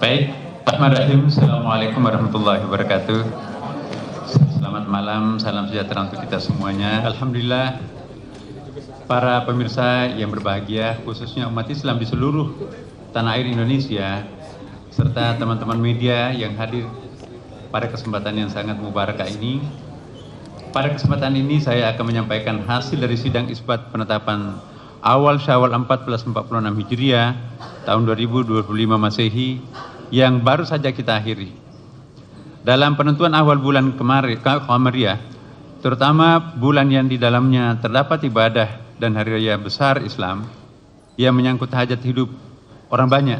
Baik, Bismillahirrahmanirrahim. Assalamualaikum warahmatullahi wabarakatuh. Selamat malam, salam sejahtera untuk kita semuanya. Alhamdulillah, para pemirsa yang berbahagia, khususnya umat Islam di seluruh tanah air Indonesia, serta teman-teman media yang hadir pada kesempatan yang sangat mubarakah ini. Pada kesempatan ini saya akan menyampaikan hasil dari sidang isbat penetapan awal Syawal 1446 Hijriah tahun 2025 Masehi yang baru saja kita akhiri. Dalam penentuan awal bulan Qamariyah, terutama bulan yang di dalamnya terdapat ibadah dan hari raya besar Islam yang menyangkut hajat hidup orang banyak,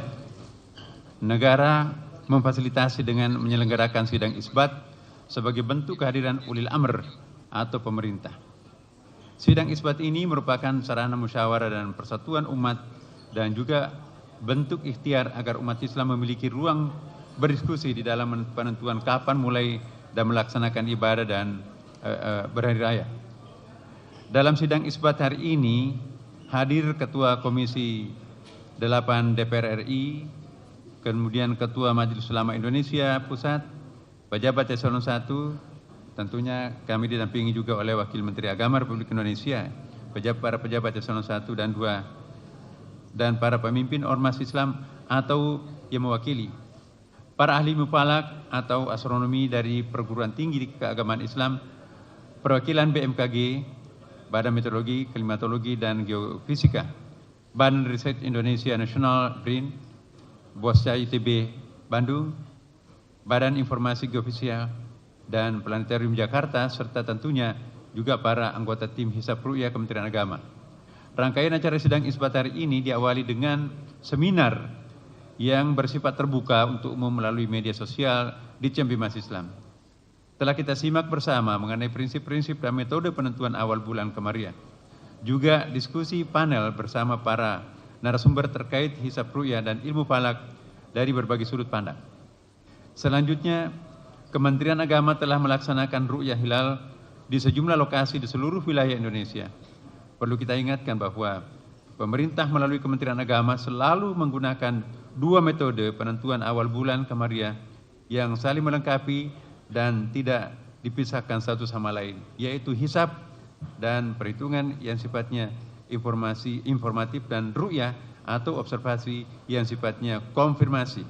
negara memfasilitasi dengan menyelenggarakan sidang isbat sebagai bentuk kehadiran ulil amr atau pemerintah. Sidang isbat ini merupakan sarana musyawarah dan persatuan umat dan juga bentuk ikhtiar agar umat Islam memiliki ruang berdiskusi di dalam penentuan kapan mulai dan melaksanakan ibadah dan berhari raya. Dalam sidang isbat hari ini hadir Ketua Komisi 8 DPR RI, kemudian Ketua Majelis Ulama Indonesia Pusat, pejabat eselon 1, tentunya kami didampingi juga oleh Wakil Menteri Agama Republik Indonesia, para pejabat eselon 1 dan 2, dan para pemimpin ormas Islam atau yang mewakili, para ahli mufalak atau astronomi dari perguruan tinggi keagamaan Islam, perwakilan BMKG, Badan Meteorologi, Klimatologi dan Geofisika, Badan Riset Indonesia Nasional BRIN, BOSCA ITB Bandung, Badan Informasi Geofisika dan Planetarium Jakarta, serta tentunya juga para anggota tim Hisab Ru'yah Kementerian Agama. Rangkaian acara sidang isbat hari ini diawali dengan seminar yang bersifat terbuka untuk umum melalui media sosial di Cembimas Islam. Telah kita simak bersama mengenai prinsip-prinsip dan metode penentuan awal bulan Qamariyah. Juga diskusi panel bersama para narasumber terkait hisab ru'yah dan ilmu falak dari berbagai sudut pandang. Selanjutnya, Kementerian Agama telah melaksanakan ru'yah hilal di sejumlah lokasi di seluruh wilayah Indonesia. Perlu kita ingatkan bahwa pemerintah melalui Kementerian Agama selalu menggunakan dua metode penentuan awal bulan Qamariyah yang saling melengkapi dan tidak dipisahkan satu sama lain, yaitu hisab dan perhitungan yang sifatnya informatif dan ru'yah atau observasi yang sifatnya konfirmasi.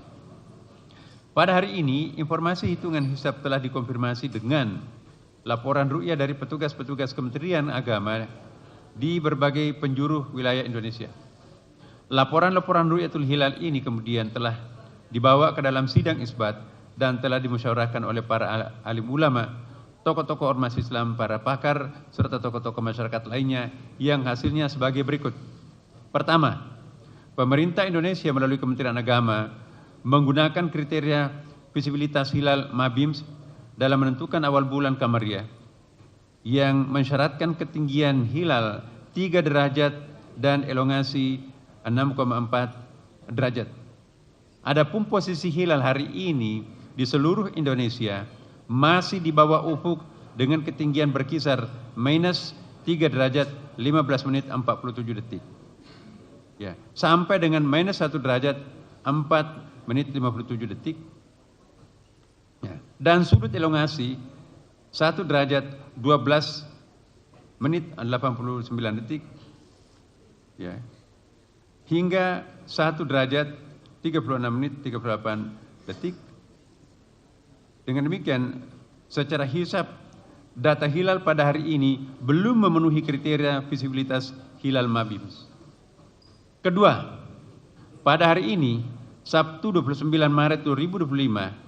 Pada hari ini, informasi hitungan hisab telah dikonfirmasi dengan laporan ru'yah dari petugas-petugas Kementerian Agama di berbagai penjuru wilayah Indonesia. Laporan-laporan ru'yatul hilal ini kemudian telah dibawa ke dalam sidang isbat dan telah dimusyawarahkan oleh para alim ulama, tokoh-tokoh ormas Islam, para pakar, serta tokoh-tokoh masyarakat lainnya yang hasilnya sebagai berikut. Pertama, pemerintah Indonesia melalui Kementerian Agama menggunakan kriteria visibilitas hilal MABIMS dalam menentukan awal bulan Qamariyah yang mensyaratkan ketinggian hilal 3 derajat dan elongasi 6,4 derajat. Adapun posisi hilal hari ini di seluruh Indonesia masih di bawah ufuk dengan ketinggian berkisar minus 3 derajat 15 menit 47 detik. Ya, sampai dengan minus 1 derajat 4 menit 57 detik. Ya, dan sudut elongasi 1 derajat 12 menit 89 detik, ya, hingga 1 derajat 36 menit 38 detik. Dengan demikian, secara hisab data hilal pada hari ini belum memenuhi kriteria visibilitas hilal MABIMS. Kedua, pada hari ini, Sabtu 29 Maret 2025,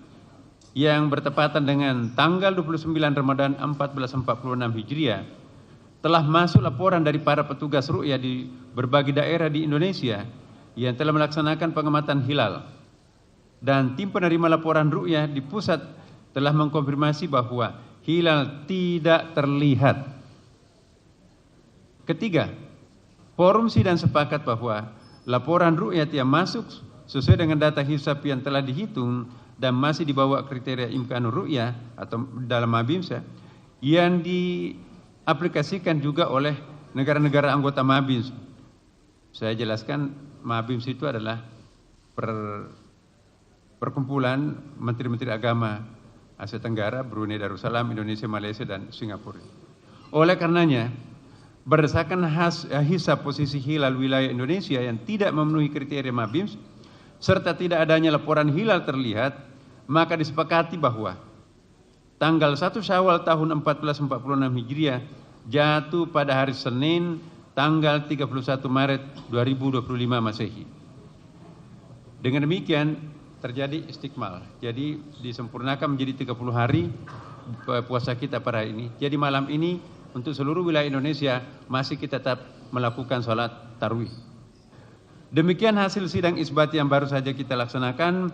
yang bertepatan dengan tanggal 29 Ramadan 1446 Hijriah, telah masuk laporan dari para petugas ru'yah di berbagai daerah di Indonesia yang telah melaksanakan pengamatan hilal. Dan tim penerima laporan ru'yah di pusat telah mengkonfirmasi bahwa hilal tidak terlihat. Ketiga, forum sidang sepakat bahwa laporan ru'yah yang masuk sesuai dengan data hisab yang telah dihitung dan masih dibawa kriteria imkanur ru'yah atau dalam MABIMS yang diaplikasikan juga oleh negara-negara anggota MABIMS. Saya jelaskan MABIMS itu adalah perkumpulan Menteri-Menteri Agama Asia Tenggara, Brunei Darussalam, Indonesia, Malaysia, dan Singapura. Oleh karenanya, berdasarkan hisab posisi hilal wilayah Indonesia yang tidak memenuhi kriteria MABIMS, serta tidak adanya laporan hilal terlihat, maka disepakati bahwa tanggal 1 Syawal tahun 1446 Hijriah jatuh pada hari Senin tanggal 31 Maret 2025 Masehi. Dengan demikian terjadi istikmal. Jadi disempurnakan menjadi 30 hari puasa kita pada hari ini. Jadi malam ini untuk seluruh wilayah Indonesia masih kita tetap melakukan sholat tarawih. Demikian hasil sidang isbat yang baru saja kita laksanakan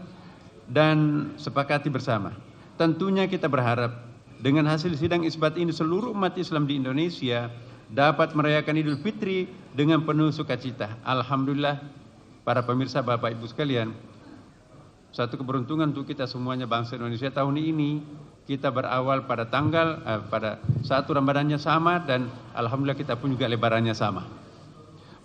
dan sepakati bersama. Tentunya kita berharap dengan hasil sidang isbat ini seluruh umat Islam di Indonesia dapat merayakan Idul Fitri dengan penuh sukacita. Alhamdulillah, para pemirsa, Bapak Ibu sekalian, satu keberuntungan untuk kita semuanya bangsa Indonesia tahun ini kita berawal pada pada satu Ramadannya sama dan alhamdulillah kita pun juga lebarannya sama.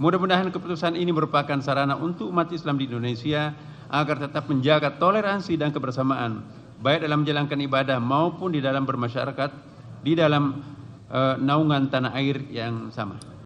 Mudah-mudahan keputusan ini merupakan sarana untuk umat Islam di Indonesia agar tetap menjaga toleransi dan kebersamaan baik dalam menjalankan ibadah maupun di dalam bermasyarakat di dalam naungan tanah air yang sama.